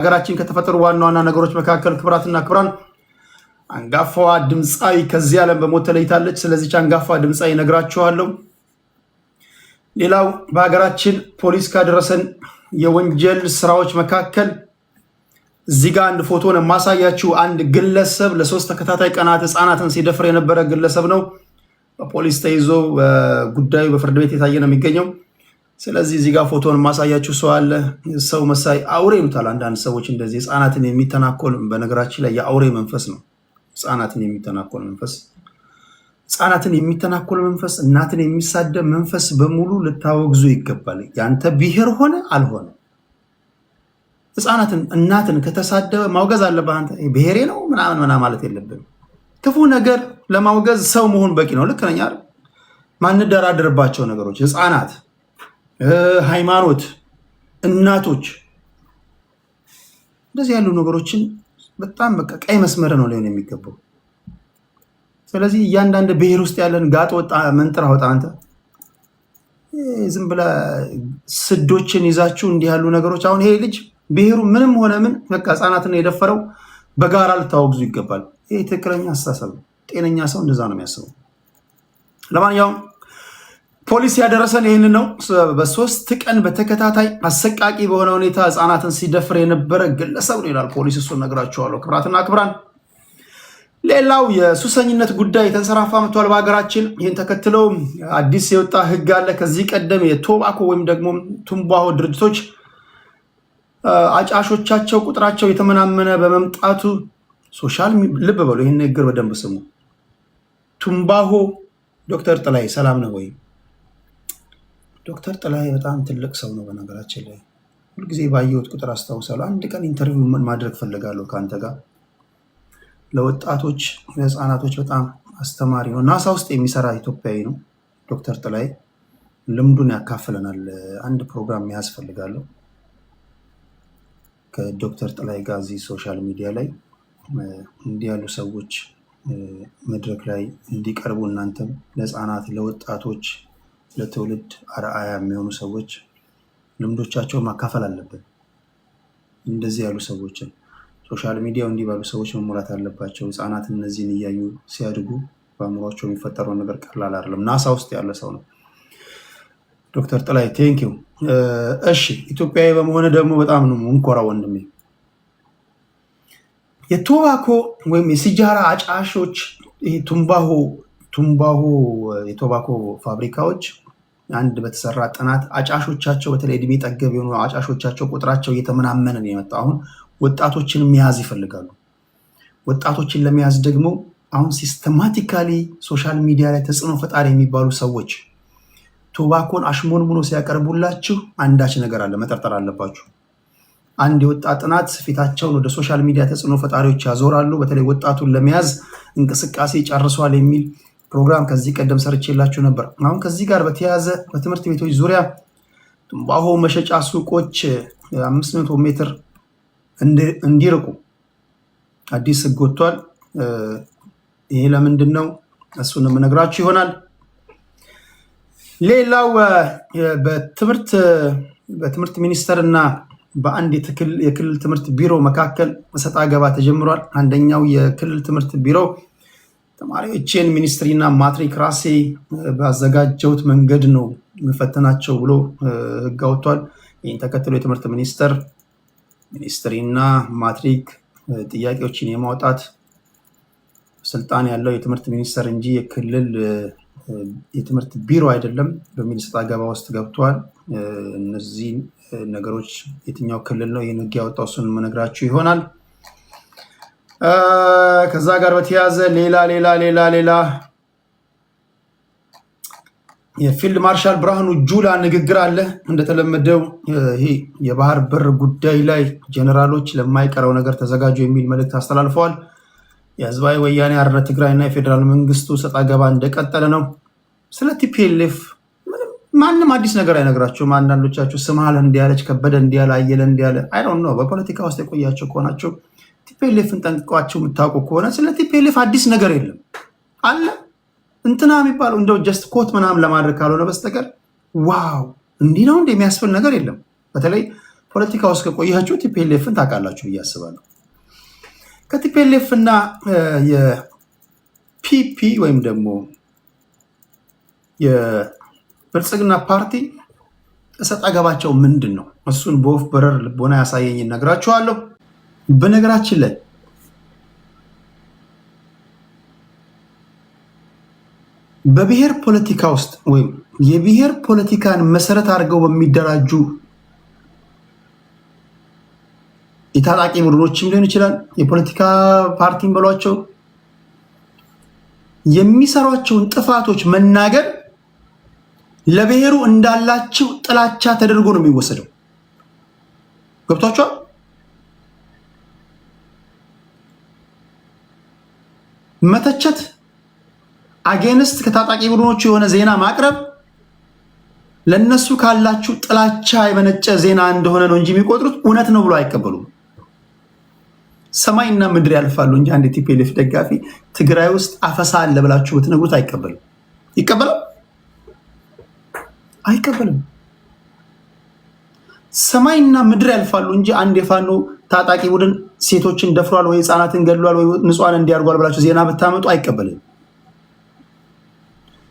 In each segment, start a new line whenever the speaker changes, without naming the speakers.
ሀገራችን ከተፈጠሩ ዋና ዋና ነገሮች መካከል ክብራትና ክብራን አንጋፋዋ ድምፃዊ ከዚህ ዓለም በሞት ተለይታለች። ስለዚህ አንጋፋ ድምፃዊ ነግራችኋለሁ። ሌላው በሀገራችን ፖሊስ ካደረሰን የወንጀል ስራዎች መካከል እዚህ ጋር አንድ ፎቶ ነው ማሳያችሁ። አንድ ግለሰብ ለሶስት ተከታታይ ቀናት ህፃናትን ሲደፍር የነበረ ግለሰብ ነው። በፖሊስ ተይዞ ጉዳዩ በፍርድ ቤት የታየ ነው የሚገኘው። ስለዚህ እዚህ ጋር ፎቶን ማሳያችሁ ሰው አለ። ሰው መሳይ አውሬ ይሉታል አንዳንድ ሰዎች። እንደዚህ ህፃናትን የሚተናኮል በነገራችን ላይ የአውሬ መንፈስ ነው። ህፃናትን የሚተናኮል መንፈስ፣ ህፃናትን የሚተናኮል መንፈስ፣ እናትን የሚሳደብ መንፈስ በሙሉ ልታወግዙ ይገባል። ያንተ ብሔር ሆነ አልሆነ ህፃናትን እናትን ከተሳደበ ማውገዝ አለብህ። አንተ ብሔሬ ነው ምናምን ማለት የለብንም። ክፉ ነገር ለማውገዝ ሰው መሆን በቂ ነው። ልክ ነኝ አይደል? ማንደራደርባቸው ነገሮች ህፃናት፣ ሃይማኖት፣ እናቶች እንደዚህ ያሉ ነገሮችን በጣም በቃ ቀይ መስመር ነው ሊሆን የሚገባው። ስለዚህ እያንዳንዱ ብሔር ውስጥ ያለን ጋጥ ወጣ መንጥራ ወጣ አንተ ዝም ብላ ስዶችን ይዛችሁ እንዲህ ያሉ ነገሮች አሁን ይሄ ልጅ ብሔሩ ምንም ሆነ ምን በቃ ህፃናትን የደፈረው በጋራ ልታወግዙ ይገባል። ይሄ ትክክለኛ አስተሳሰብ ነው። ጤነኛ ሰው እንደዛ ነው የሚያስበው። ለማንኛውም ፖሊስ ያደረሰን ይህን ነው። በሶስት ቀን በተከታታይ አሰቃቂ በሆነ ሁኔታ ህፃናትን ሲደፍር የነበረ ግለሰብ ነው ይላል ፖሊስ። እሱን ነግራችኋለሁ ክብራትና ክብራን። ሌላው የሱሰኝነት ጉዳይ የተንሰራፋ መጥቷል በሀገራችን። ይህን ተከትለው አዲስ የወጣ ህግ አለ። ከዚህ ቀደም የቶባኮ ወይም ደግሞ ቱምባሆ ድርጅቶች አጫሾቻቸው ቁጥራቸው የተመናመነ በመምጣቱ ሶሻል ልብ በሉ፣ ይህን ንግግር በደንብ ስሙ። ቱምባሆ ዶክተር ጥላይ ሰላም ነው ወይ? ዶክተር ጥላይ በጣም ትልቅ ሰው ነው በነገራችን ላይ። ሁልጊዜ ባየሁት ቁጥር አስታውሳለሁ። አንድ ቀን ኢንተርቪው ማድረግ ፈልጋለሁ ከአንተ ጋር። ለወጣቶች ለህፃናቶች በጣም አስተማሪ ነው። ናሳ ውስጥ የሚሰራ ኢትዮጵያዊ ነው ዶክተር ጥላይ። ልምዱን ያካፍለናል። አንድ ፕሮግራም መያዝ ፈልጋለሁ ከዶክተር ጥላይ ጋር እዚህ ሶሻል ሚዲያ ላይ እንዲህ ያሉ ሰዎች መድረክ ላይ እንዲቀርቡ፣ እናንተም ለህፃናት፣ ለወጣቶች፣ ለትውልድ አርአያ የሚሆኑ ሰዎች ልምዶቻቸውን ማካፈል አለብን። እንደዚህ ያሉ ሰዎችን ሶሻል ሚዲያው እንዲህ ባሉ ሰዎች መሙላት አለባቸው። ህፃናት እነዚህን እያዩ ሲያድጉ በአእምሯቸው የሚፈጠረው ነገር ቀላል አይደለም። ናሳ ውስጥ ያለ ሰው ነው ዶክተር ጥላይ። ቴንኪው። እሺ ኢትዮጵያዊ በመሆነ ደግሞ በጣም ነው እንኮራ ወንድሜ። የቶባኮ ወይም የሲጃራ አጫሾች ቱምባሆ የቶባኮ ፋብሪካዎች አንድ በተሰራ ጥናት አጫሾቻቸው በተለይ እድሜ ጠገብ የሆኑ አጫሾቻቸው ቁጥራቸው እየተመናመነ ነው የመጣው። አሁን ወጣቶችን መያዝ ይፈልጋሉ። ወጣቶችን ለመያዝ ደግሞ አሁን ሲስተማቲካሊ ሶሻል ሚዲያ ላይ ተጽዕኖ ፈጣሪ የሚባሉ ሰዎች ቶባኮን አሽሞንሙኖ ሲያቀርቡላችሁ አንዳች ነገር አለ፣ መጠርጠር አለባችሁ። አንድ የወጣ ጥናት ፊታቸውን ወደ ሶሻል ሚዲያ ተጽዕኖ ፈጣሪዎች ያዞራሉ። በተለይ ወጣቱን ለመያዝ እንቅስቃሴ ጨርሷል የሚል ፕሮግራም ከዚህ ቀደም ሰርቼላችሁ ነበር። አሁን ከዚህ ጋር በተያያዘ በትምህርት ቤቶች ዙሪያ ቱምባሆ መሸጫ ሱቆች 500 ሜትር እንዲርቁ አዲስ ህግ ወጥቷል። ይሄ ለምንድን ነው? እሱን የምነግራችሁ ይሆናል። ሌላው በትምህርት ሚኒስቴር እና በአንድ የክልል ትምህርት ቢሮ መካከል ሰጣ ገባ ተጀምሯል። አንደኛው የክልል ትምህርት ቢሮ ተማሪዎችን ሚኒስትሪና ማትሪክ ራሴ ባዘጋጀሁት መንገድ ነው መፈተናቸው ብሎ ህግ አውጥቷል። ይህን ተከትሎ የትምህርት ሚኒስትሪና ማትሪክ ጥያቄዎችን የማውጣት ስልጣን ያለው የትምህርት ሚኒስቴር እንጂ የክልል የትምህርት ቢሮ አይደለም በሚል ሰጣ ገባ ውስጥ ገብቷል። እነዚህ ነገሮች የትኛው ክልል ነው ይህን ህግ ያወጣው? እሱን የምነግራችሁ ይሆናል። ከዛ ጋር በተያያዘ ሌላ የፊልድ ማርሻል ብርሃኑ ጁላ ንግግር አለ። እንደተለመደው ይሄ የባህር በር ጉዳይ ላይ ጀነራሎች ለማይቀረው ነገር ተዘጋጁ የሚል መልእክት አስተላልፈዋል። የህዝባዊ ወያኔ ሓርነት ትግራይና የፌዴራል መንግስቱ ሰጣ ገባ እንደቀጠለ ነው። ስለ ቲፒኤልኤፍ ማንም አዲስ ነገር አይነግራችሁም። አንዳንዶቻችሁ ስምሃል እንዲያለች ከበደ እንዲያለ አየለ እንዲያለ አይ ዶንት ኖ። በፖለቲካ ውስጥ የቆያችሁ ከሆናችሁ ቲፒኤልኤፍን ጠንቅቋችሁ የምታውቁ ከሆነ ስለ ቲፒኤልኤፍ አዲስ ነገር የለም አለ እንትና የሚባለው እንደው ጀስት ኮት ምናምን ለማድረግ ካልሆነ በስተቀር ዋው እንዲህ ነው እንደሚያስብል ነገር የለም። በተለይ ፖለቲካ ውስጥ ከቆያችሁ ቲፒኤልኤፍን ታውቃላችሁ ብዬ አስባለሁ። ከቲፒኤልኤፍ እና የፒፒ ወይም ደግሞ የብልጽግና ፓርቲ እሰጥ አገባቸው ምንድን ነው? እሱን በወፍ በረር ልቦና ያሳየኝ እነግራችኋለሁ። በነገራችን ላይ በብሔር ፖለቲካ ውስጥ ወይም የብሔር ፖለቲካን መሰረት አድርገው በሚደራጁ የታጣቂ ቡድኖችም ሊሆን ይችላል፣ የፖለቲካ ፓርቲም በሏቸው፣ የሚሰሯቸውን ጥፋቶች መናገር ለብሔሩ እንዳላቸው ጥላቻ ተደርጎ ነው የሚወሰደው። ገብቷችኋል? መተቸት፣ አጌንስት ከታጣቂ ቡድኖች የሆነ ዜና ማቅረብ ለነሱ ካላችሁ ጥላቻ የመነጨ ዜና እንደሆነ ነው እንጂ የሚቆጥሩት እውነት ነው ብሎ አይቀበሉም። ሰማይና ምድር ያልፋሉ እንጂ አንድ ቲፒኤልኤፍ ደጋፊ ትግራይ ውስጥ አፈሳ አለ ብላችሁ ብትነግሩት አይቀበልም። ይቀበላል? አይቀበልም። ሰማይና ምድር ያልፋሉ እንጂ አንድ የፋኖ ታጣቂ ቡድን ሴቶችን ደፍሯል ወይ ህፃናትን ገድሏል ወይ ንጹሃን እንዲያርጓል ብላችሁ ዜና ብታመጡ አይቀበልም።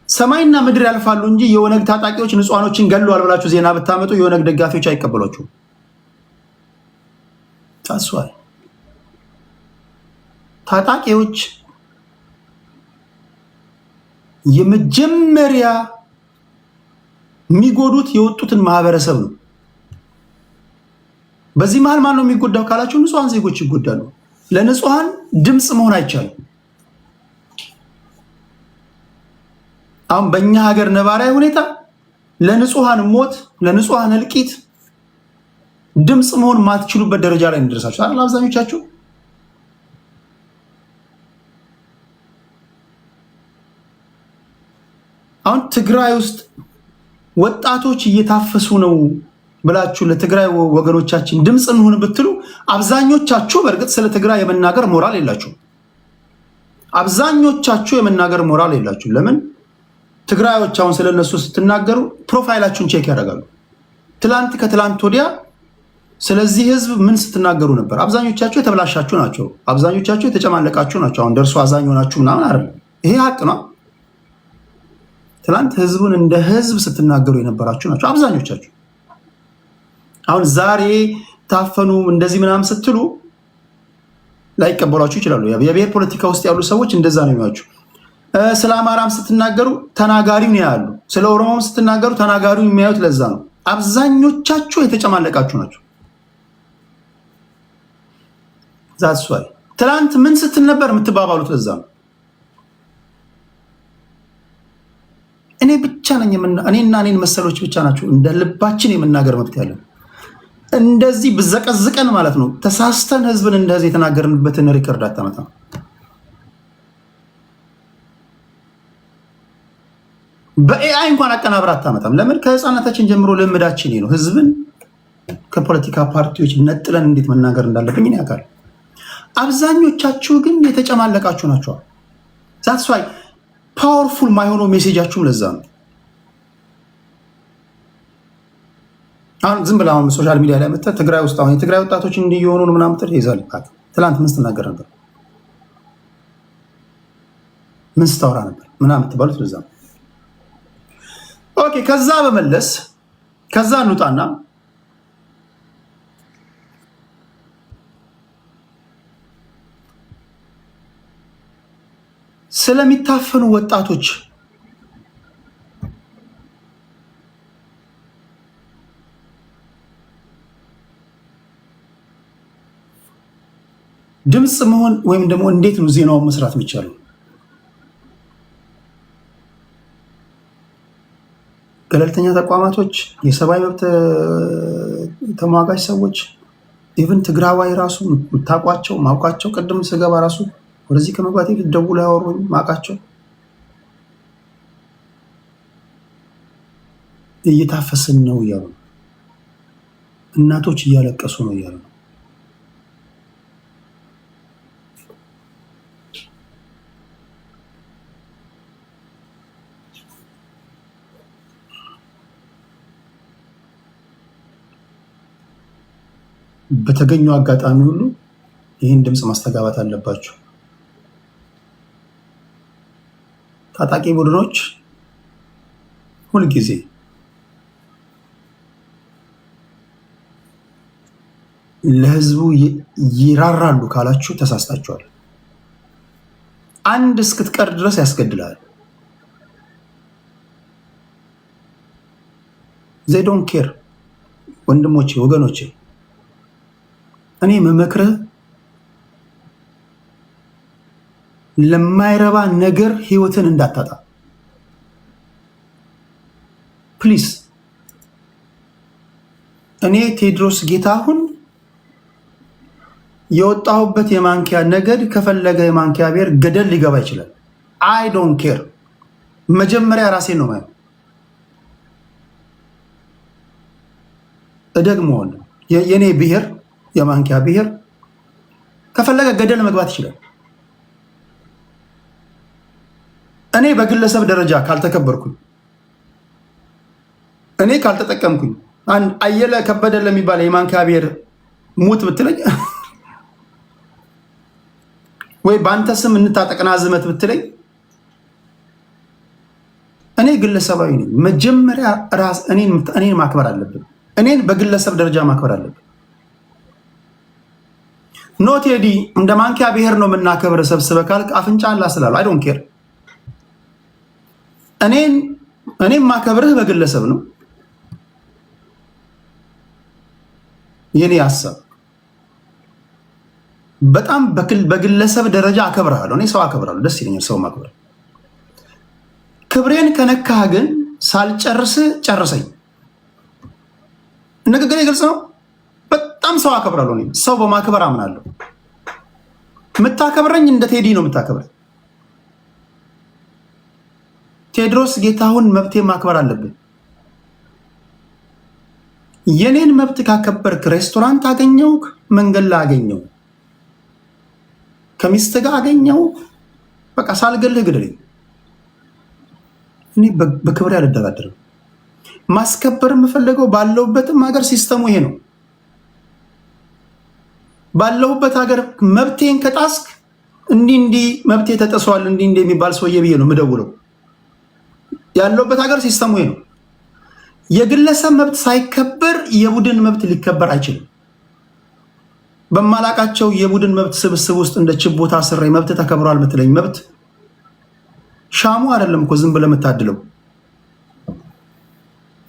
ሰማይና ምድር ያልፋሉ እንጂ የኦነግ ታጣቂዎች ንጹሃኖችን ገድሏል ብላችሁ ዜና ብታመጡ የኦነግ ደጋፊዎች አይቀበሏችሁም። ታስዋል። ታጣቂዎች የመጀመሪያ የሚጎዱት የወጡትን ማህበረሰብ ነው። በዚህ መሃል ማን ነው የሚጎዳው ካላችሁ ንጹሃን ዜጎች ይጎዳሉ። ለንጹሃን ድምጽ መሆን አይቻልም። አሁን በእኛ ሀገር ነባራዊ ሁኔታ ለንጹሃን ሞት፣ ለንጹሃን እልቂት ድምጽ መሆን ማትችሉበት ደረጃ ላይ እንደደረሳችሁ አይደል? አብዛኞቻችሁ አሁን ትግራይ ውስጥ ወጣቶች እየታፈሱ ነው ብላችሁ ለትግራይ ወገኖቻችን ድምጽ እንሁን ብትሉ አብዛኞቻችሁ በእርግጥ ስለ ትግራይ የመናገር ሞራል የላችሁ። አብዛኞቻችሁ የመናገር ሞራል የላችሁ። ለምን? ትግራዮች አሁን ስለነሱ ስትናገሩ ፕሮፋይላችሁን ቼክ ያደርጋሉ። ትላንት ከትላንት ወዲያ ስለዚህ ህዝብ ምን ስትናገሩ ነበር? አብዛኞቻችሁ የተበላሻችሁ ናቸው። አብዛኞቻችሁ የተጨማለቃችሁ ናቸው። አሁን ደርሶ አዛኝ ሆናችሁ ምናምን አይደለም። ይሄ ሀቅ ነው። ትላንት ህዝቡን እንደ ህዝብ ስትናገሩ የነበራችሁ ናቸው አብዛኞቻችሁ። አሁን ዛሬ ታፈኑ እንደዚህ ምናምን ስትሉ ላይቀበሏችሁ ይችላሉ። የብሔር ፖለቲካ ውስጥ ያሉ ሰዎች እንደዛ ነው የሚያዩዋችሁ። ስለ አማራም ስትናገሩ ተናጋሪው ነው ያሉ፣ ስለ ኦሮሞም ስትናገሩ ተናጋሪው የሚያዩት ለዛ ነው። አብዛኞቻችሁ የተጨማለቃችሁ ናቸው። ዛትስ ዋይ ትላንት ምን ስትል ነበር የምትባባሉት ለዛ ነው። እኔ ብቻ ነኝ እኔና እኔን መሰሎች ብቻ ናቸው እንደ ልባችን የመናገር መብት ያለን። እንደዚህ ብዘቀዝቀን ማለት ነው ተሳስተን ህዝብን እንደዚህ የተናገርንበትን ሪከርድ አታመጣም። በኤአይ እንኳን አቀናብር አታመጣም። ለምን? ከህፃናታችን ጀምሮ ልምዳችን ነው ህዝብን ከፖለቲካ ፓርቲዎች ነጥለን እንዴት መናገር እንዳለብኝ እኔ ያውቃል። አብዛኞቻችሁ ግን የተጨማለቃችሁ ናቸው። ዛትስ ዋይ ፓወርፉል ማይሆነው ሜሴጃችሁም ለዛ ነው። አሁን ዝም ብለህ አሁን ሶሻል ሚዲያ ላይ መጥተህ ትግራይ ውስጥ አሁን የትግራይ ወጣቶች እንዲሆኑ ነው ምናምን ጥሪ ይዛል። ትላንት ምን ስትናገር ነበር? ምን ስታወራ ነበር? ምናምን ትባሉት ለዛ ነው። ኦኬ፣ ከዛ በመለስ ከዛ እንውጣና ስለሚታፈኑ ወጣቶች ድምጽ መሆን ወይም ደግሞ እንዴት ነው ዜናውን መስራት የሚቻለው? ገለልተኛ ተቋማቶች፣ የሰብአዊ መብት ተሟጋች ሰዎች፣ ኢቭን ትግራዋይ ራሱ የምታውቋቸው ማውቃቸው፣ ቅድም ስገባ ራሱ ወደዚህ ከመግባቴ ፊት ደውለው ያወሩኝ ማውቃቸው እየታፈስን ነው እያሉ ነው። እናቶች እያለቀሱ ነው እያሉ ነው። በተገኘው አጋጣሚ ሁሉ ይህን ድምፅ ማስተጋባት አለባችሁ። ታጣቂ ቡድኖች ሁልጊዜ ለህዝቡ ይራራሉ ካላችሁ ተሳስታችኋል። አንድ እስክትቀር ድረስ ያስገድላል። they don't care። ወንድሞቼ ወገኖቼ፣ እኔ መመክረህ ለማይረባ ነገር ህይወትን እንዳታጣ ፕሊዝ። እኔ ቴዎድሮስ ጌታሁን የወጣሁበት የማንኪያ ነገድ ከፈለገ የማንኪያ ብሔር ገደል ሊገባ ይችላል። አይ ዶንት ኬር። መጀመሪያ ራሴን ነው ማለት እደግመዋለሁ። የኔ ብሔር የማንኪያ ብሔር ከፈለገ ገደል መግባት ይችላል። እኔ በግለሰብ ደረጃ ካልተከበርኩኝ፣ እኔ ካልተጠቀምኩኝ፣ አንድ አየለ ከበደ ለሚባል የማንኪያ ብሔር ሙት ብትለኝ ወይ በአንተ ስም እንታጠቅና ዝመት ብትለኝ እኔ ግለሰባዊ ነኝ። መጀመሪያ ራስ እኔን ማክበር አለብን። እኔን በግለሰብ ደረጃ ማክበር አለብን። ኖ ቴዲ እንደ ማንኪያ ብሔር ነው የምናከብር ሰብስበ ካልክ አፍንጫን ላስላሉ አይ ዶንት ኬር። እኔም ማከብርህ በግለሰብ ነው። የኔ ሀሳብ በጣም በግለሰብ ደረጃ አከብርሃለሁ። እኔ ሰው አከብራለሁ፣ ደስ ይለኛል ሰው ማክበር። ክብሬን ከነካህ ግን ሳልጨርስ ጨርሰኝ። ንግግሬ ግልጽ ነው። በጣም ሰው አከብራለሁ። እኔ ሰው በማክበር አምናለሁ። የምታከብረኝ እንደ ቴዲ ነው የምታከብረኝ። ቴዎድሮስ ጌታሁን መብቴ ማክበር አለብን። የኔን መብት ካከበርክ ሬስቶራንት አገኘው፣ መንገድ ላይ አገኘው፣ ከሚስት ጋር አገኘው፣ በቃ ሳልገልህ ግደለኝ። እኔ በክብሬ አልደራደርም። ማስከበር የምፈልገው ባለሁበትም ሀገር ሲስተሙ ይሄ ነው። ባለሁበት ሀገር መብቴን ከጣስክ እንዲህ መብቴ ተጠሷል እንዲህ የሚባል ሰውዬ ብዬ ነው የምደውለው። ያለሁበት ሀገር ሲስተሙ ይሄ ነው። የግለሰብ መብት ሳይከበር የቡድን መብት ሊከበር አይችልም። በማላቃቸው የቡድን መብት ስብስብ ውስጥ እንደ ችቦ ታስሬ መብት ተከብሯል የምትለኝ መብት ሻሙ አይደለም እኮ ዝም ብለህ የምታድለው።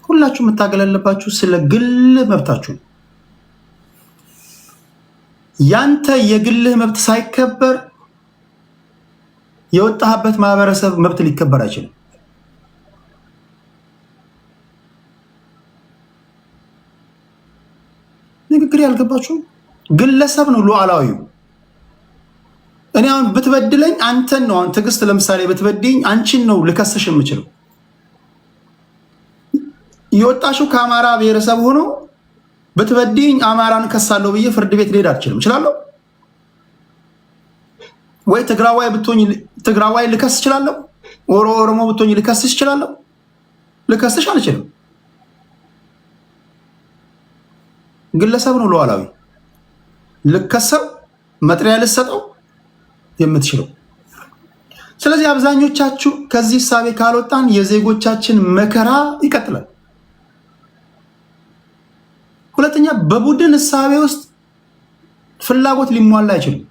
ሁላችሁ የምታገል ያለባችሁ ስለ ግል መብታችሁ። ያንተ የግልህ መብት ሳይከበር የወጣህበት ማህበረሰብ መብት ሊከበር አይችልም። ንግግር ያልገባችሁ ግለሰብ ነው ሉዓላዊው። እኔ አሁን ብትበድለኝ አንተን ነው። አሁን ትዕግስት ለምሳሌ ብትበድኝ አንቺን ነው ልከስሽ የምችለው። የወጣሽው ከአማራ ብሔረሰብ ሆኖ ብትበድኝ አማራን ከሳለሁ ብዬ ፍርድ ቤት ልሄድ አልችልም። እችላለሁ ወይ? ትግራዋይ ብትሆኝ ትግራዋይ ልከስ እችላለሁ? ኦሮሞ ብትሆኝ ልከስሽ እችላለሁ? ልከስሽ አልችልም። ግለሰብ ነው ሉዓላዊ። ልከሰብ መጥሪያ ልሰጠው የምትችለው። ስለዚህ አብዛኞቻችሁ ከዚህ እሳቤ ካልወጣን የዜጎቻችን መከራ ይቀጥላል። ሁለተኛ በቡድን እሳቤ ውስጥ ፍላጎት ሊሟላ አይችልም።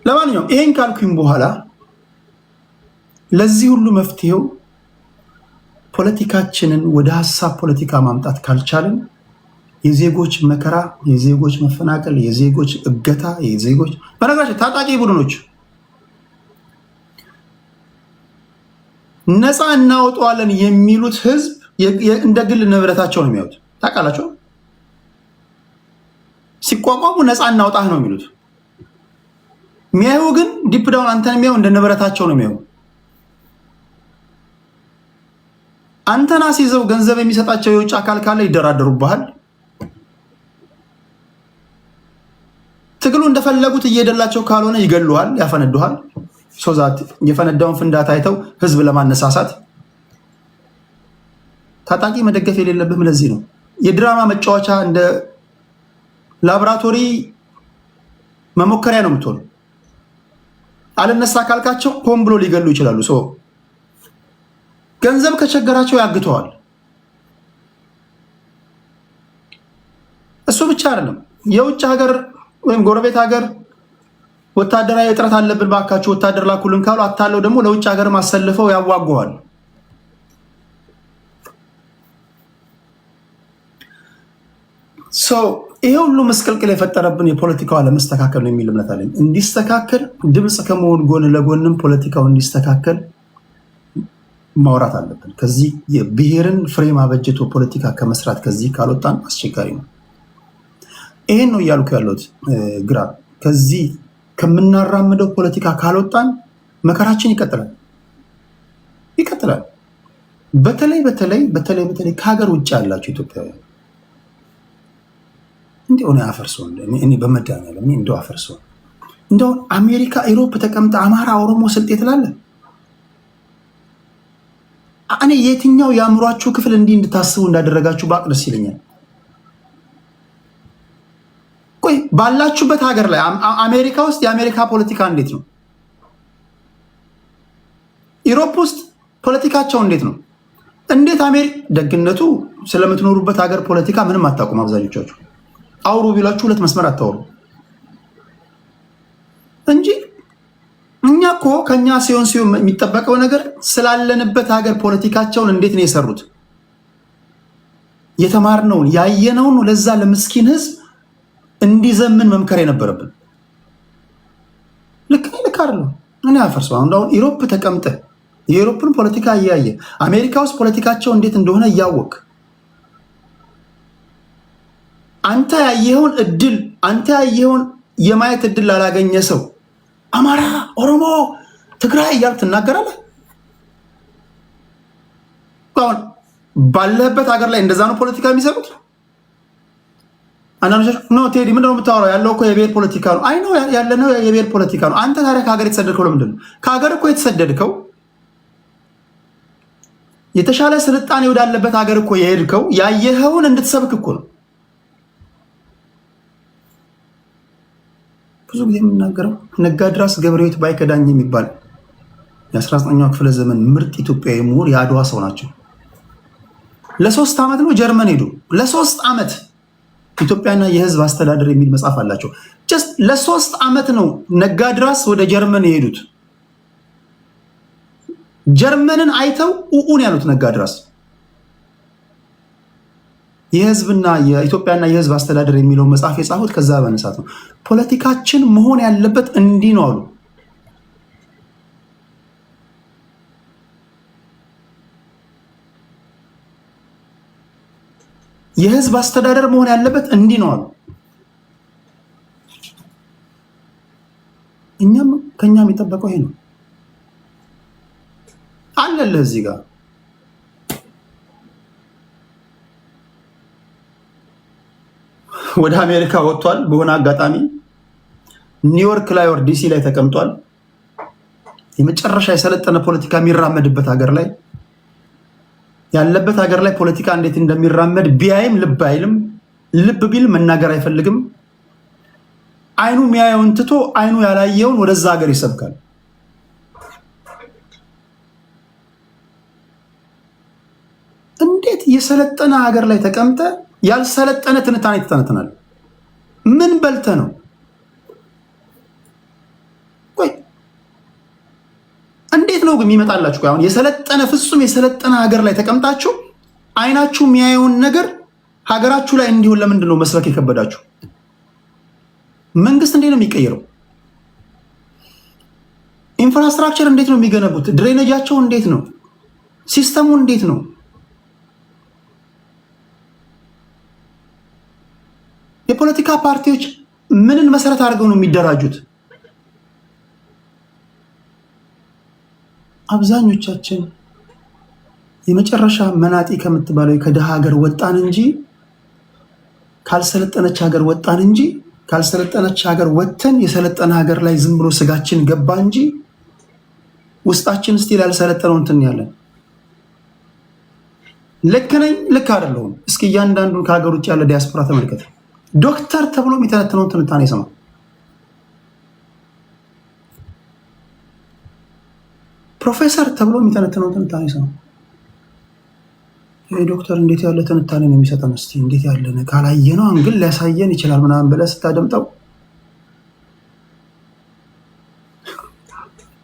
ለማንኛውም ይሄን ካልኩኝ በኋላ ለዚህ ሁሉ መፍትሄው ፖለቲካችንን ወደ ሀሳብ ፖለቲካ ማምጣት ካልቻልን የዜጎች መከራ፣ የዜጎች መፈናቀል፣ የዜጎች እገታ፣ የዜጎች በነገራችን ታጣቂ ቡድኖች ነፃ እናወጣዋለን የሚሉት ህዝብ እንደ ግል ንብረታቸው ነው የሚያዩት። ታውቃላችሁ? ሲቋቋሙ ነፃ እናውጣህ ነው የሚሉት። የሚያዩ ግን ዲፕ ዳውን አንተን የሚያዩ እንደ ንብረታቸው ነው የሚያዩ። አንተን አስይዘው ገንዘብ የሚሰጣቸው የውጭ አካል ካለ ይደራደሩብሃል። ትግሉ እንደፈለጉት እየሄደላቸው ካልሆነ ይገሉሃል፣ ያፈነዱሃል። ሶዛት የፈነዳውን ፍንዳታ አይተው ህዝብ ለማነሳሳት ታጣቂ መደገፍ የሌለብህም ለዚህ ነው። የድራማ መጫወቻ እንደ ላቦራቶሪ መሞከሪያ ነው የምትሆነው። አልነሳ ካልካቸው ሆን ብሎ ሊገሉ ይችላሉ። ገንዘብ ከቸገራቸው ያግተዋል። እሱ ብቻ አይደለም። የውጭ ሀገር ወይም ጎረቤት ሀገር ወታደራዊ እጥረት አለብን ባካችሁ ወታደር ላኩልን ካሉ አታለው ደግሞ ለውጭ ሀገር ማሰልፈው ያዋጓዋል። ይሄ ሁሉ መስቀልቅል የፈጠረብን የፖለቲካው አለመስተካከል ነው የሚል እምነት አለኝ። እንዲስተካከል ድምፅ ከመሆን ጎን ለጎንም ፖለቲካው እንዲስተካከል ማውራት አለብን። ከዚህ የብሔርን ፍሬም አበጅቶ ፖለቲካ ከመስራት ከዚህ ካልወጣን አስቸጋሪ ነው። ይሄን ነው እያልኩ ያለሁት። ግራ ከዚህ ከምናራምደው ፖለቲካ ካልወጣን መከራችን ይቀጥላል። በተለይ ከሀገር ውጭ ያላችሁ ኢትዮጵያውያን እንደሆነ አፈርሶ እኔ በመድኃኒዓለም እንደው አፈርሶ እንደው አሜሪካ ኢሮፕ ተቀምጠ አማራ ኦሮሞ ስልጤ ትላለ። እኔ የትኛው የአእምሯችሁ ክፍል እንዲህ እንድታስቡ እንዳደረጋችሁ ባቅ ደስ ይለኛል። ቆይ ባላችሁበት ሀገር ላይ አሜሪካ ውስጥ የአሜሪካ ፖለቲካ እንዴት ነው? ኢሮፕ ውስጥ ፖለቲካቸው እንዴት ነው? እንዴት ደግነቱ ስለምትኖሩበት ሀገር ፖለቲካ ምንም አታውቁም አብዛኞቻችሁ። አውሩ ቢላችሁ ሁለት መስመር አታወሩ እንጂ እኛ እኮ ከኛ ሲሆን የሚጠበቀው ነገር ስላለንበት ሀገር ፖለቲካቸውን እንዴት ነው የሰሩት? የተማርነውን ያየነውን ለዛ ለምስኪን ህዝብ እንዲዘምን መምከር የነበረብን ልክ አይደለም። እኔ አፈርሰው አሁን ኢሮፕ ተቀምጠ የኢሮፕን ፖለቲካ እያየ አሜሪካ ውስጥ ፖለቲካቸው እንዴት እንደሆነ እያወቅ አንተ ያየኸውን የማየት እድል ላላገኘ ሰው አማራ፣ ኦሮሞ፣ ትግራይ እያልክ ትናገራለህ። አሁን ባለህበት ሀገር ላይ እንደዛ ነው ፖለቲካ የሚሰሩት። አንዳንዶች ኖ ቴዲ ምንድነው የምታወራው? ያለው እኮ የብሔር ፖለቲካ ነው። አይ ነው ያለነው የብሔር ፖለቲካ ነው። አንተ ታዲያ ከሀገር የተሰደድከው ለምንድን ነው? ከሀገር እኮ የተሰደድከው የተሻለ ስልጣኔ ወዳለበት ሀገር እኮ የሄድከው ያየኸውን እንድትሰብክ እኮ ነው። ብዙ ጊዜ የምናገረው ነጋድራስ ገብረሕይወት ባይከዳኝ የሚባል የ19ኛው ክፍለ ዘመን ምርጥ ኢትዮጵያዊ ምሁር የአድዋ ሰው ናቸው። ለ3 ዓመት ነው ጀርመን ሄዱ። ለ3 ዓመት ኢትዮጵያና የህዝብ አስተዳደር የሚል መጽሐፍ አላቸው። ጀስት ለ3 ዓመት ነው ነጋድራስ ወደ ጀርመን የሄዱት። ጀርመንን አይተው ኡኡን ያሉት ነጋድራስ የህዝብና የኢትዮጵያና የህዝብ አስተዳደር የሚለው መጽሐፍ የጻፉት ከዛ በነሳት ነው። ፖለቲካችን መሆን ያለበት እንዲህ ነው አሉ። የህዝብ አስተዳደር መሆን ያለበት እንዲህ ነው አሉ። ከኛም የሚጠበቀው ይሄ ነው አለልህ እዚህ ጋር ወደ አሜሪካ ወጥቷል። በሆነ አጋጣሚ ኒውዮርክ ላይ ወር ዲሲ ላይ ተቀምጧል። የመጨረሻ የሰለጠነ ፖለቲካ የሚራመድበት ሀገር ላይ ያለበት ሀገር ላይ ፖለቲካ እንዴት እንደሚራመድ ቢያይም ልብ አይልም። ልብ ቢል መናገር አይፈልግም። አይኑ የሚያየውን ትቶ አይኑ ያላየውን ወደዛ ሀገር ይሰብካል። እንዴት የሰለጠነ ሀገር ላይ ተቀምጠ ያልሰለጠነ ትንታኔ ትተነትናል? ምን በልተ ነው? ቆይ እንዴት ነው ግን የሚመጣላችሁ? አሁን የሰለጠነ ፍጹም የሰለጠነ ሀገር ላይ ተቀምጣችሁ አይናችሁ የሚያየውን ነገር ሀገራችሁ ላይ እንዲሆን ለምንድን ነው መስበክ የከበዳችሁ? መንግስት እንዴት ነው የሚቀየረው? ኢንፍራስትራክቸር እንዴት ነው የሚገነቡት? ድሬኔጃቸው እንዴት ነው? ሲስተሙ እንዴት ነው? የፖለቲካ ፓርቲዎች ምንን መሰረት አድርገው ነው የሚደራጁት? አብዛኞቻችን የመጨረሻ መናጢ ከምትባለው ከደሃ ሀገር ወጣን እንጂ ካልሰለጠነች ሀገር ወጣን እንጂ ካልሰለጠነች ሀገር ወጥተን የሰለጠነ ሀገር ላይ ዝም ብሎ ስጋችን ገባ እንጂ ውስጣችን ስቲል ያልሰለጠነው እንትን ያለን ልክ ነኝ ልክ አይደለሁም? እስኪ እያንዳንዱን ከሀገር ውጭ ያለ ዲያስፖራ ተመልከት። ዶክተር ተብሎ የሚተነትነውን ትንታኔ ስማ። ፕሮፌሰር ተብሎ የሚተነትነውን ትንታኔ ስማ። ይህ ዶክተር እንዴት ያለ ትንታኔ ነው የሚሰጠን? እስኪ እንዴት ያለ ካላየነው ግን ሊያሳየን ይችላል ምናምን ብለህ ስታደምጠው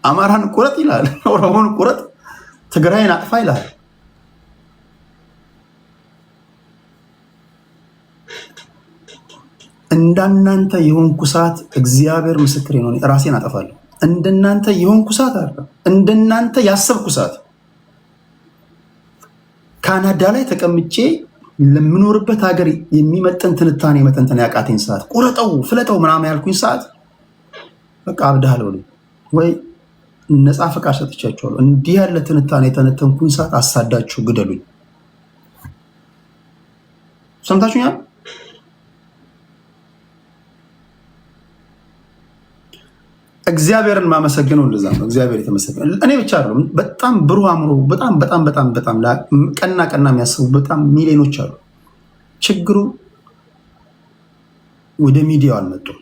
አማራን ቁረጥ ይላል፣ ኦሮሞን ቁረጥ፣ ትግራይን አጥፋ ይላል። እንደናንተ የሆንኩ ሰዓት እግዚአብሔር ምስክሬ ነው፣ ራሴን አጠፋለሁ። እንደናንተ የሆንኩ ሰዓት አይደለም፣ እንደናንተ ያሰብኩ ሰዓት ካናዳ ላይ ተቀምጬ ለምኖርበት ሀገር የሚመጠን ትንታኔ መተንተን ያቃተኝ ሰዓት፣ ቁረጠው ፍለጠው ምናምን ያልኩኝ ሰዓት በቃ አብድሃል ብሎ ወይ ነፃ ፈቃድ ሰጥቻቸዋለሁ። እንዲህ ያለ ትንታኔ የተነተንኩኝ ሰዓት አሳዳችሁ ግደሉኝ። ሰምታችሁኛል? እግዚአብሔርን ማመሰግነው እንደዛ ነው። እግዚአብሔር የተመሰገነ። እኔ ብቻ አይደለም፣ በጣም ብሩህ አእምሮ፣ በጣም በጣም በጣም በጣም ቀና ቀና የሚያስቡ በጣም ሚሊዮኖች አሉ። ችግሩ ወደ ሚዲያው አልመጡም።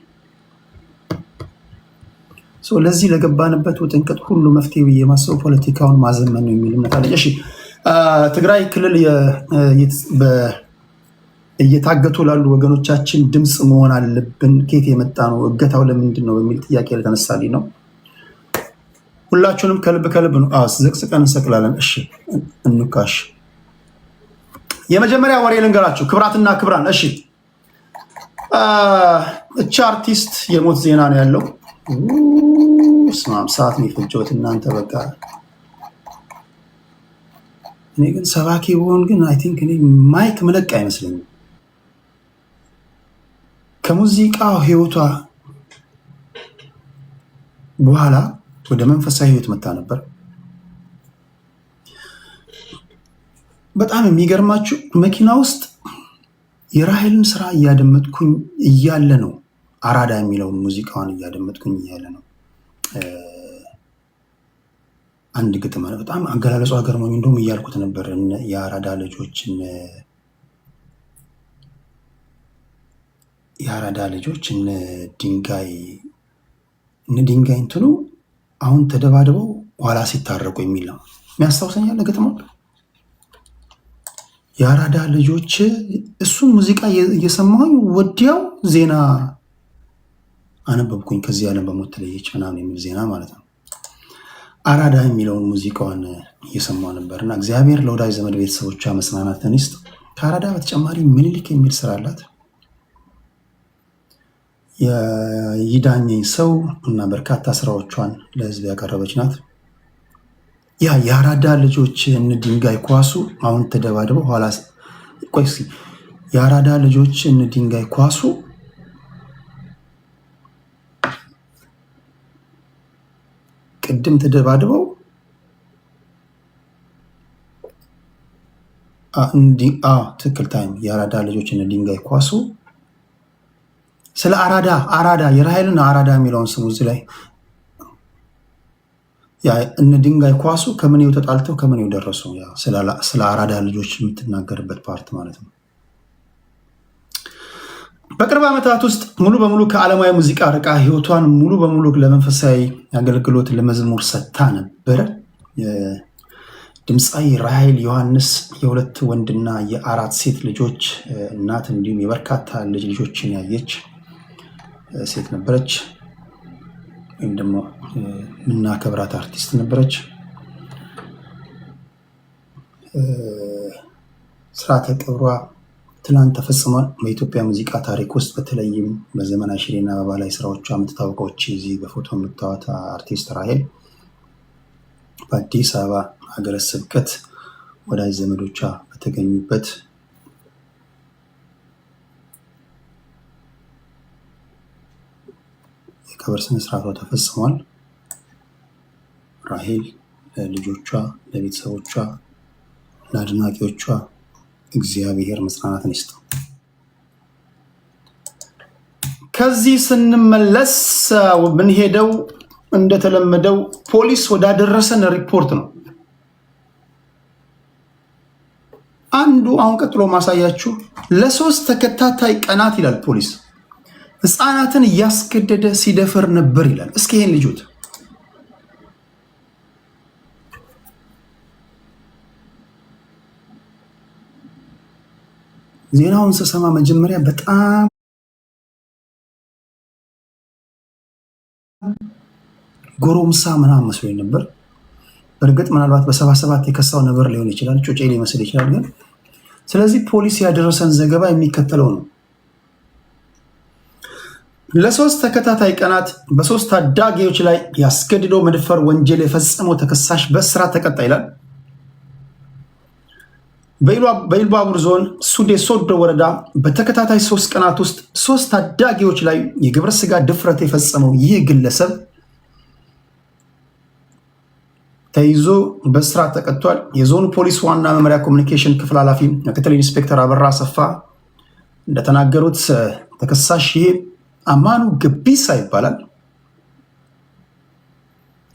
ለዚህ ለገባንበት ውጥንቅጥ ሁሉ መፍትሄ ብዬ የማስበው ፖለቲካውን ማዘመን ነው የሚል እምነት አለኝ። እሺ፣ ትግራይ ክልል እየታገቱ ላሉ ወገኖቻችን ድምፅ መሆን አለብን። ከየት የመጣ ነው እገታው ለምንድን ነው በሚል ጥያቄ ለተነሳልኝ ነው። ሁላችሁንም ከልብ ከልብ ነው ዘቅዝቀን እንሰቅላለን። እሺ እንካሽ። የመጀመሪያ ወሬ ልንገራችሁ ክብራትና ክብራን። እሺ እቺ አርቲስት የሞት ዜና ነው ያለው። ሰዓት ነው የፈጀሁት እናንተ በቃ። እኔ ግን ሰባኪ ብሆን ግን አይ ቲንክ እኔ ማይክ መለቅ አይመስለኝም። ከሙዚቃ ህይወቷ በኋላ ወደ መንፈሳዊ ህይወት መጣ ነበር። በጣም የሚገርማችሁ መኪና ውስጥ የራሄልን ስራ እያደመጥኩኝ እያለ ነው፣ አራዳ የሚለውን ሙዚቃዋን እያደመጥኩኝ እያለ ነው አንድ ግጥም አለ። በጣም አገላለጹ ገርሞኝ እንደውም እያልኩት ነበር የአራዳ ልጆች እነ ድንጋይ እንትኑ አሁን ተደባድበው ኋላ ሲታረቁ የሚል ነው የሚያስታውሰኛል ግጥሙ። የአራዳ ልጆች እሱን ሙዚቃ እየሰማሁኝ ወዲያው ዜና አነበብኩኝ። ከዚህ ዓለም በሞት ተለየች ምናምን የሚል ዜና ማለት ነው። አራዳ የሚለውን ሙዚቃዋን እየሰማሁ ነበር እና እግዚአብሔር ለወዳጅ ዘመድ ቤተሰቦቿ መጽናናትን ይስጥ። ከአራዳ በተጨማሪ ምኒልክ የሚል ስራ አላት። ይዳኘኝ ሰው እና በርካታ ስራዎቿን ለህዝብ ያቀረበች ናት። ያ የአራዳ ልጆች እነ ድንጋይ ኳሱ አሁን ተደባድበው ኋላ ቆይ እስኪ የአራዳ ልጆች እነ ድንጋይ ኳሱ ቅድም ተደባድበው ትክክል ታይም የአራዳ ልጆች እነ ድንጋይ ኳሱ ስለ አራዳ የራሄልን አራዳ የሚለውን ስሙ እዚህ ላይ እነ ድንጋይ ኳሱ ከምኔው ተጣልተው ከምኔው ደረሱ። ስለ አራዳ ልጆች የምትናገርበት ፓርት ማለት ነው። በቅርብ ዓመታት ውስጥ ሙሉ በሙሉ ከዓለማዊ ሙዚቃ ርቃ ህይወቷን ሙሉ በሙሉ ለመንፈሳዊ አገልግሎት ለመዝሙር ሰጥታ ነበረ። ድምፃዊ ራሄል ዮሐንስ የሁለት ወንድና የአራት ሴት ልጆች እናት እንዲሁም የበርካታ ልጆችን ያየች ሴት ነበረች። ወይም ደግሞ የምናከብራት አርቲስት ነበረች። ስርዓተ ቀብሯ ትናንት ተፈጽሟል። በኢትዮጵያ ሙዚቃ ታሪክ ውስጥ በተለይም በዘመን አሽሬና አበባ ላይ ስራዎቿ የምትታወቀች እዚህ በፎቶ የምታወታ አርቲስት ራሄል በአዲስ አበባ ሀገረ ስብከት ወዳጅ ዘመዶቿ በተገኙበት የቀብር ስነስርዓቷ ተፈጽሟል። ራሄል ለልጆቿ፣ ለቤተሰቦቿ፣ ለአድናቂዎቿ እግዚአብሔር መጽናናትን ይስጠው። ከዚህ ስንመለስ ብንሄደው እንደተለመደው ፖሊስ ወዳደረሰን ሪፖርት ነው። አንዱ አሁን ቀጥሎ ማሳያችሁ ለ3 ተከታታይ ቀናት ይላል ፖሊስ ህፃናትን እያስገደደ ሲደፈር ነበር ይላል። እስኪ ይሄን ልጁት። ዜናውን ስሰማ መጀመሪያ በጣም ጎረምሳ ምናምን መስሎኝ ነበር። በእርግጥ ምናልባት በ77 የከሳው ነበር ሊሆን ይችላል፣ ጮጬ ሊመስል ይችላል። ግን ስለዚህ ፖሊስ ያደረሰን ዘገባ የሚከተለው ነው። ለ3 ተከታታይ ቀናት በ3 ታዳጊዎች ላይ ያስገድዶ መድፈር ወንጀል የፈጸመው ተከሳሽ በእስራት ተቀጣ ይላል። በኢሉባቡር ዞን ሱዴ ሶዶ ወረዳ በተከታታይ 3 ቀናት ውስጥ 3 ታዳጊዎች ላይ የግብረ ስጋ ድፍረት የፈጸመው ይህ ግለሰብ ተይዞ በእስራት ተቀጥቷል። የዞኑ ፖሊስ ዋና መምሪያ ኮሚኒኬሽን ክፍል ኃላፊ ምክትል ኢንስፔክተር አበራ አሰፋ እንደተናገሩት ተከሳሽ ይሄ አማኑ ገቢሳ ይባላል።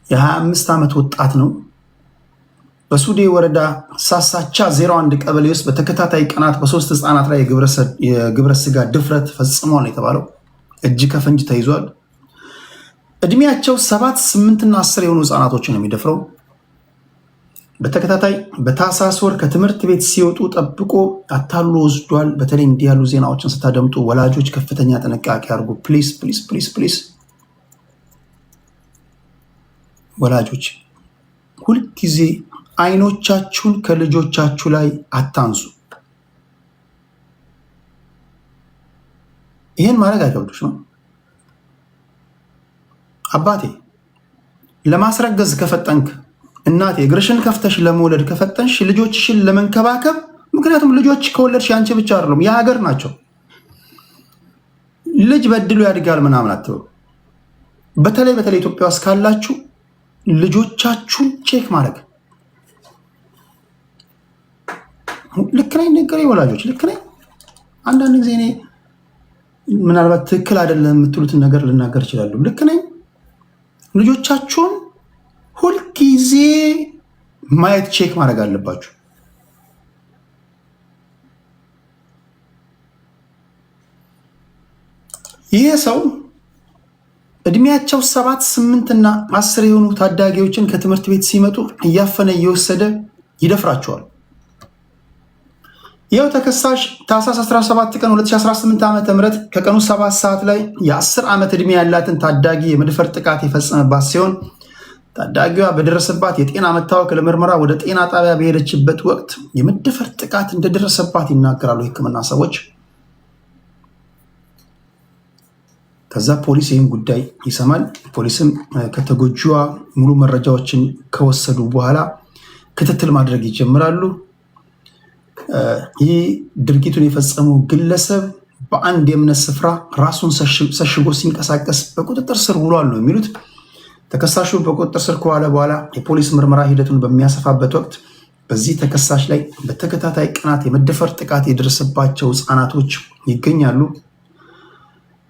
የ25 ዓመት ወጣት ነው። በሱዴ ወረዳ ሳሳቻ 01 ቀበሌ ውስጥ በተከታታይ ቀናት በ3 ህፃናት ላይ የግብረ ስጋ ድፍረት ፈጽሟል የተባለው እጅ ከፍንጅ ተይዟል። እድሜያቸው 7፣ 8 እና 10 የሆኑ ህፃናቶችን ነው የሚደፍረው። በተከታታይ በታህሳስ ወር ከትምህርት ቤት ሲወጡ ጠብቆ አታሎ ወስዷል። በተለይ እንዲህ ያሉ ዜናዎችን ስታደምጡ ወላጆች ከፍተኛ ጥንቃቄ አድርጉ። ፕሊስ ፕሊስ ፕሊስ ፕሊስ። ወላጆች ሁልጊዜ አይኖቻችሁን ከልጆቻችሁ ላይ አታንሱ። ይህን ማድረግ አይከብዱሽ ነው። አባቴ ለማስረገዝ ከፈጠንክ፣ እናቴ እግርሽን ከፍተሽ ለመውለድ ከፈጠንሽ ልጆችሽን ለመንከባከብ፣ ምክንያቱም ልጆች ከወለድሽ ያንቺ ብቻ አይደሉም የሀገር ናቸው። ልጅ በድሉ ያድጋል ምናምን አትበሉ። በተለይ ኢትዮጵያ ውስጥ ካላችሁ ልጆቻችሁን ቼክ ማድረግ። ልክ ነኝ ነገሬ ወላጆች፣ ልክ ነኝ። አንዳንድ ጊዜ እኔ ምናልባት ትክክል አይደለም የምትሉትን ነገር ልናገር እችላለሁ። ልክ ነኝ። ልጆቻችሁን ሁልጊዜ ማየት ቼክ ማድረግ አለባችሁ። ይህ ሰው እድሜያቸው 7፣ 8 እና 10 የሆኑ ታዳጊዎችን ከትምህርት ቤት ሲመጡ እያፈነ እየወሰደ ይደፍራቸዋል። ይኸው ተከሳሽ ታህሳስ 17 ቀን 2018 ዓ.ም ከቀኑ 7 ሰዓት ላይ የ10 ዓመት ዕድሜ ያላትን ታዳጊ የመድፈር ጥቃት የፈጸመባት ሲሆን ታዳጊዋ በደረሰባት የጤና መታወክ ለምርመራ ወደ ጤና ጣቢያ በሄደችበት ወቅት የመደፈር ጥቃት እንደደረሰባት ይናገራሉ የሕክምና ሰዎች። ከዛ ፖሊስ ይህን ጉዳይ ይሰማል። ፖሊስም ከተጎጂዋ ሙሉ መረጃዎችን ከወሰዱ በኋላ ክትትል ማድረግ ይጀምራሉ። ይህ ድርጊቱን የፈጸመው ግለሰብ በአንድ የእምነት ስፍራ ራሱን ሰሽጎ ሲንቀሳቀስ በቁጥጥር ስር ውሏል ነው የሚሉት። ተከሳሹ በቁጥጥር ስር ከዋለ በኋላ የፖሊስ ምርመራ ሂደቱን በሚያሰፋበት ወቅት በዚህ ተከሳሽ ላይ በተከታታይ ቀናት የመደፈር ጥቃት የደረሰባቸው ህፃናቶች ይገኛሉ።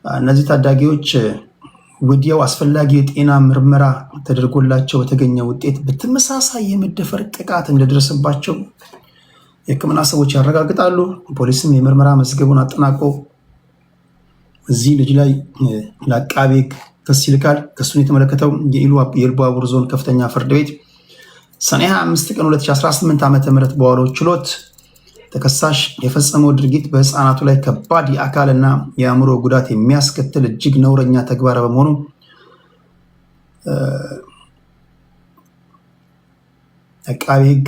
እነዚህ ታዳጊዎች ወዲያው አስፈላጊ የጤና ምርመራ ተደርጎላቸው በተገኘ ውጤት በተመሳሳይ የመደፈር ጥቃት እንደደረሰባቸው የሕክምና ሰዎች ያረጋግጣሉ። ፖሊስም የምርመራ መዝገቡን አጠናቆ እዚህ ልጅ ላይ ለአቃቤ ሕግ ክስ ይልካል። ክሱን የተመለከተው የኢሉባቡር ዞን ከፍተኛ ፍርድ ቤት ሰኔ 25 ቀን 2018 ዓ.ም በዋለው ችሎት ተከሳሽ የፈጸመው ድርጊት በህፃናቱ ላይ ከባድ የአካልና የአእምሮ ጉዳት የሚያስከትል እጅግ ነውረኛ ተግባር በመሆኑ አቃቤ ሕግ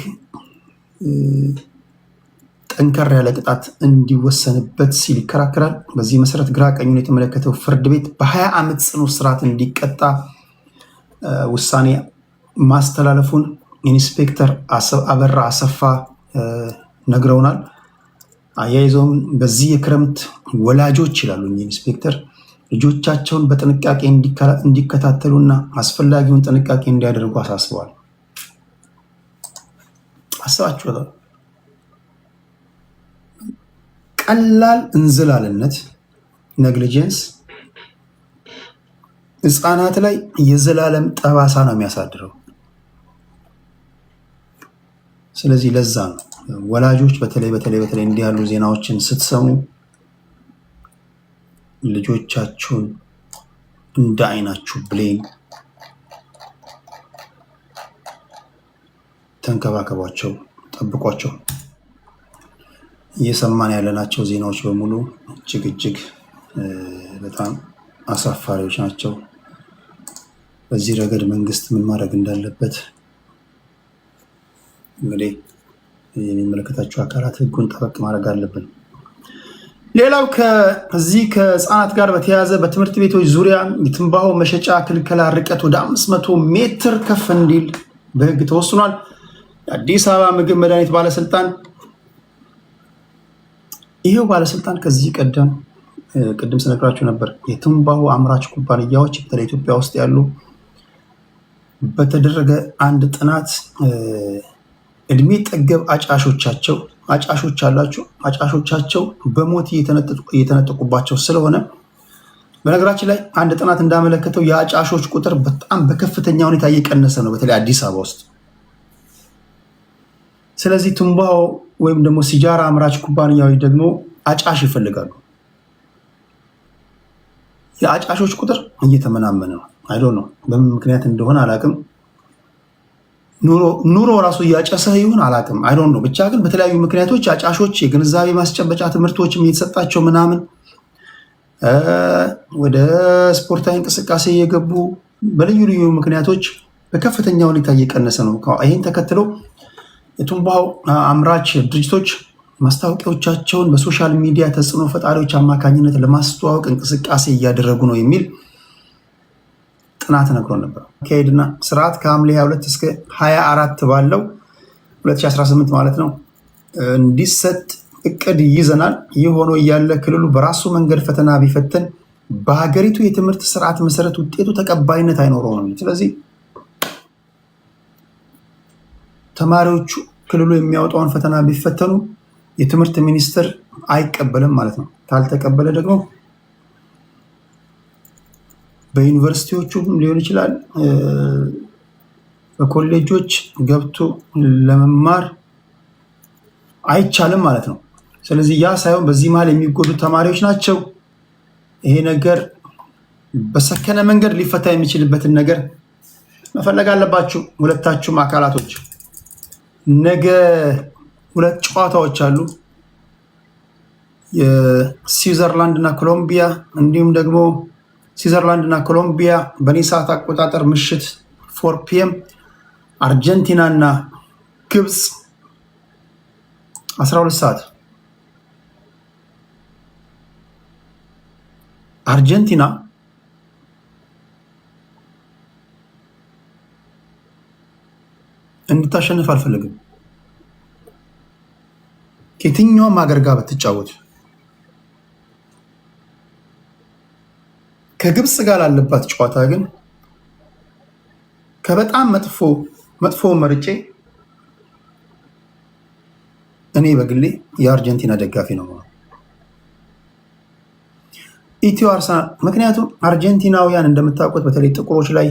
ጠንከር ያለ ቅጣት እንዲወሰንበት ሲል ይከራከራል። በዚህ መሰረት ግራ ቀኙን የተመለከተው ፍርድ ቤት በ20 ዓመት ጽኑ እስራት እንዲቀጣ ውሳኔ ማስተላለፉን ኢንስፔክተር አበራ አሰፋ ነግረውናል። አያይዘውም በዚህ የክረምት ወላጆች ይላሉ ኢንስፔክተር ልጆቻቸውን በጥንቃቄ እንዲከታተሉና አስፈላጊውን ጥንቃቄ እንዲያደርጉ አሳስበዋል። አስባችኋል? ቀላል እንዝላልነት ኔግሊጀንስ ህፃናት ላይ የዘላለም ጠባሳ ነው የሚያሳድረው። ስለዚህ ለዛ ነው ወላጆች በተለይ እንዲህ ያሉ ዜናዎችን ስትሰሙ ልጆቻችሁን እንደ አይናችሁ ብሌን ተንከባከቧቸው፣ ጠብቋቸው። እየሰማን ያለናቸው ዜናዎች በሙሉ እጅግ በጣም አሳፋሪዎች ናቸው። በዚህ ረገድ መንግስት ምን ማድረግ እንዳለበት እንግዲህ የሚመለከታቸው አካላት ህጉን ጠበቅ ማድረግ አለብን። ሌላው ከዚህ ከህፃናት ጋር በተያያዘ በትምህርት ቤቶች ዙሪያ የትንባሆ መሸጫ ክልከላ ርቀት ወደ 500 ሜትር ከፍ እንዲል በህግ ተወስኗል። የአዲስ አበባ ምግብ መድኃኒት ባለስልጣን ይሄው ባለስልጣን ከዚህ ቅድም ስነግራችሁ ነበር የትንባሆ አምራች ኩባንያዎች በተለይ ኢትዮጵያ ውስጥ ያሉ በተደረገ አንድ ጥናት እድሜ ጠገብ አጫሾቻቸው በሞት እየተነጠቁባቸው ስለሆነ፣ በነገራችን ላይ አንድ ጥናት እንዳመለከተው የአጫሾች ቁጥር በጣም በከፍተኛ ሁኔታ እየቀነሰ ነው፣ በተለይ አዲስ አበባ ውስጥ። ስለዚህ ትንባሆ ወይም ደግሞ ሲጃራ አምራች ኩባንያዎች ደግሞ አጫሽ ይፈልጋሉ። የአጫሾች ቁጥር እየተመናመነ ነው። አይዶ ነው በምን ምክንያት እንደሆነ አላቅም። ኑሮ ራሱ እያጨሰ ይሁን አላቅም። አይዶ ነው ብቻ ግን በተለያዩ ምክንያቶች አጫሾች የግንዛቤ ማስጨበጫ ትምህርቶችም እየተሰጣቸው ምናምን ወደ ስፖርታዊ እንቅስቃሴ እየገቡ በልዩ ልዩ ምክንያቶች በከፍተኛ ሁኔታ እየቀነሰ ነው። ይህን ተከትሎ የትንባሆ አምራች ድርጅቶች ማስታወቂያዎቻቸውን በሶሻል ሚዲያ ተጽዕኖ ፈጣሪዎች አማካኝነት ለማስተዋወቅ እንቅስቃሴ እያደረጉ ነው የሚል ጥናት ነግሮ ነበር። አካሄድና ስርዓት ከሐምሌ 22 እስከ 24 ባለው 2018 ማለት ነው እንዲሰጥ እቅድ ይዘናል። ይህ ሆኖ እያለ ክልሉ በራሱ መንገድ ፈተና ቢፈተን በሀገሪቱ የትምህርት ስርዓት መሰረት ውጤቱ ተቀባይነት አይኖረውም። ስለዚህ ተማሪዎቹ ክልሉ የሚያወጣውን ፈተና ቢፈተኑ የትምህርት ሚኒስቴር አይቀበልም ማለት ነው። ካልተቀበለ ደግሞ በዩኒቨርሲቲዎቹም ሊሆን ይችላል በኮሌጆች ገብቶ ለመማር አይቻልም ማለት ነው። ስለዚህ ያ ሳይሆን በዚህ መሀል የሚጎዱ ተማሪዎች ናቸው። ይሄ ነገር በሰከነ መንገድ ሊፈታ የሚችልበትን ነገር መፈለግ አለባችሁ ሁለታችሁም አካላቶች። ነገ 2 ጨዋታዎች አሉ። የስዊዘርላንድ እና ኮሎምቢያ እንዲሁም ደግሞ ስዊዘርላንድ እና ኮሎምቢያ በኔ ሰዓት አቆጣጠር ምሽት 4 ፒኤም፣ አርጀንቲና እና ግብፅ 12 ሰዓት። አርጀንቲና እንድታሸንፍ አልፈልግም። ከየትኛውም ሀገር ጋር ብትጫወት ከግብፅ ጋር ላለባት ጨዋታ ግን ከበጣም መጥፎ መርጬ እኔ በግሌ የአርጀንቲና ደጋፊ ነው። ኢትዮ አርሰናል። ምክንያቱም አርጀንቲናውያን እንደምታውቁት በተለይ ጥቁሮች ላይ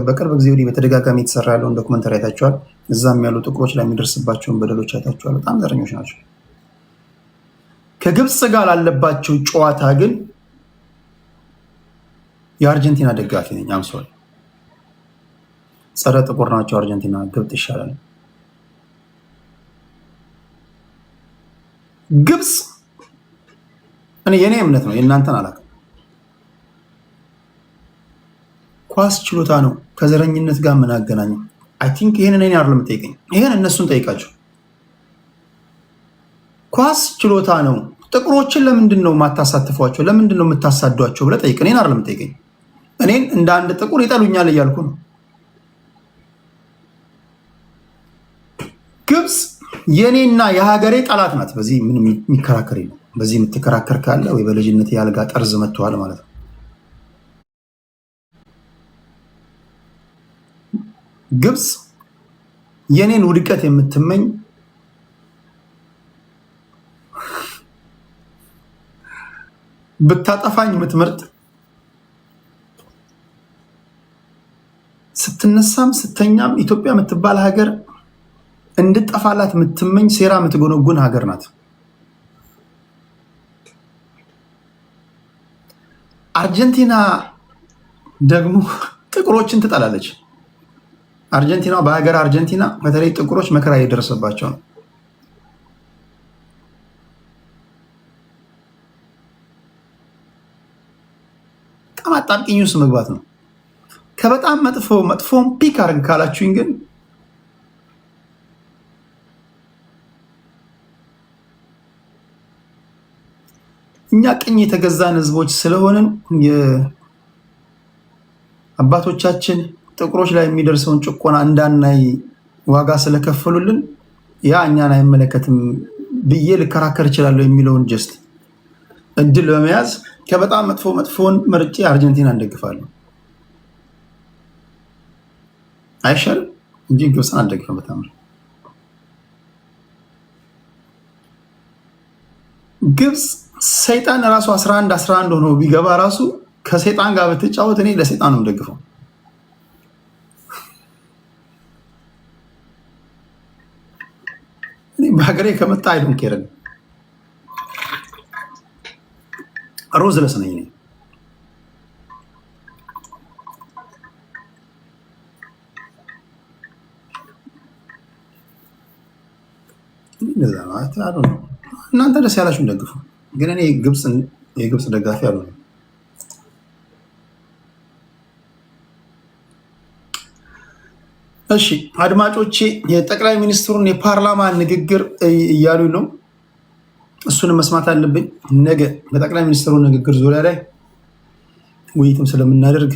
በቅርብ ጊዜ ወዲህ በተደጋጋሚ የተሰራ ያለውን ዶክመንተሪ አይታችኋል። እዛም ያሉ ጥቁሮች ላይ የሚደርስባቸውን በደሎች አይታችኋል። በጣም ዘረኞች ናቸው። ከግብፅ ጋር ላለባቸው ጨዋታ ግን የአርጀንቲና ደጋፊ ነኝ። አምሶል ጸረ ጥቁር ናቸው አርጀንቲና። ግብፅ ይሻላል። ግብፅ የኔ እምነት ነው፣ የእናንተን አላውቅም። ኳስ ችሎታ ነው ከዘረኝነት ጋር ምን አገናኘው? አይ ቲንክ ይሄንን እኔ አይደለም የምጠይቀኝ፣ ይሄን እነሱን ጠይቃቸው። ኳስ ችሎታ ነው። ጥቁሮችን ለምንድን ነው የማታሳትፏቸው? ለምንድን ነው የምታሳዷቸው ብለህ ጠይቅ። እኔን አይደለም የምጠይቀኝ። እኔን እንደ አንድ ጥቁር ይጠሉኛል እያልኩ ነው። ግብፅ የኔና የሀገሬ ጠላት ናት። በዚህ ምንም የሚከራከር ነው። በዚህ የምትከራከር ካለ ወይ በልጅነት የአልጋ ጠርዝ መጥተዋል ማለት ነው። ግብፅ የኔን ውድቀት የምትመኝ ብታጠፋኝ የምትመርጥ ስትነሳም ስተኛም ኢትዮጵያ የምትባል ሀገር እንድጠፋላት የምትመኝ ሴራ የምትጎነጉን ሀገር ናት። አርጀንቲና ደግሞ ጥቁሮችን ትጠላለች። አርጀንቲና በሀገር አርጀንቲና በተለይ ጥቁሮች መከራ እየደረሰባቸው ነው። በጣም አጣብቂኝ ውስጥ መግባት ነው። ከበጣም መጥፎም ፒክ አድርግ ካላችሁኝ ግን እኛ ቅኝ የተገዛን ህዝቦች ስለሆንን አባቶቻችን ጥቁሮች ላይ የሚደርሰውን ጭቆና እንዳናይ ዋጋ ስለከፈሉልን ያ እኛን አይመለከትም ብዬ ልከራከር እችላለሁ የሚለውን ጀስት እድል በመያዝ ከበጣም መጥፎን መርጬ አርጀንቲና እንደግፋለሁ። አይሻልም እንጂ ግብፅን አልደግፍም። በጣም ግብፅ ሰይጣን ራሱ 11 ሆኖ ቢገባ ራሱ ከሰይጣን ጋር ብትጫወት እኔ ለሰይጣን ነው የምደግፈው። በሀገሬ ከመጣ አይዶን ኬረን ሮዝ ለስነኝ ነኝ። እናንተ ደስ ያላችሁን ደግፉ፣ ግን እኔ የግብፅ ደጋፊ አልሆነም። እሺ አድማጮቼ፣ የጠቅላይ ሚኒስትሩን የፓርላማ ንግግር እያሉ ነው። እሱን መስማት አለብኝ። ነገ በጠቅላይ ሚኒስትሩ ንግግር ዙሪያ ላይ ውይይትም ስለምናደርግ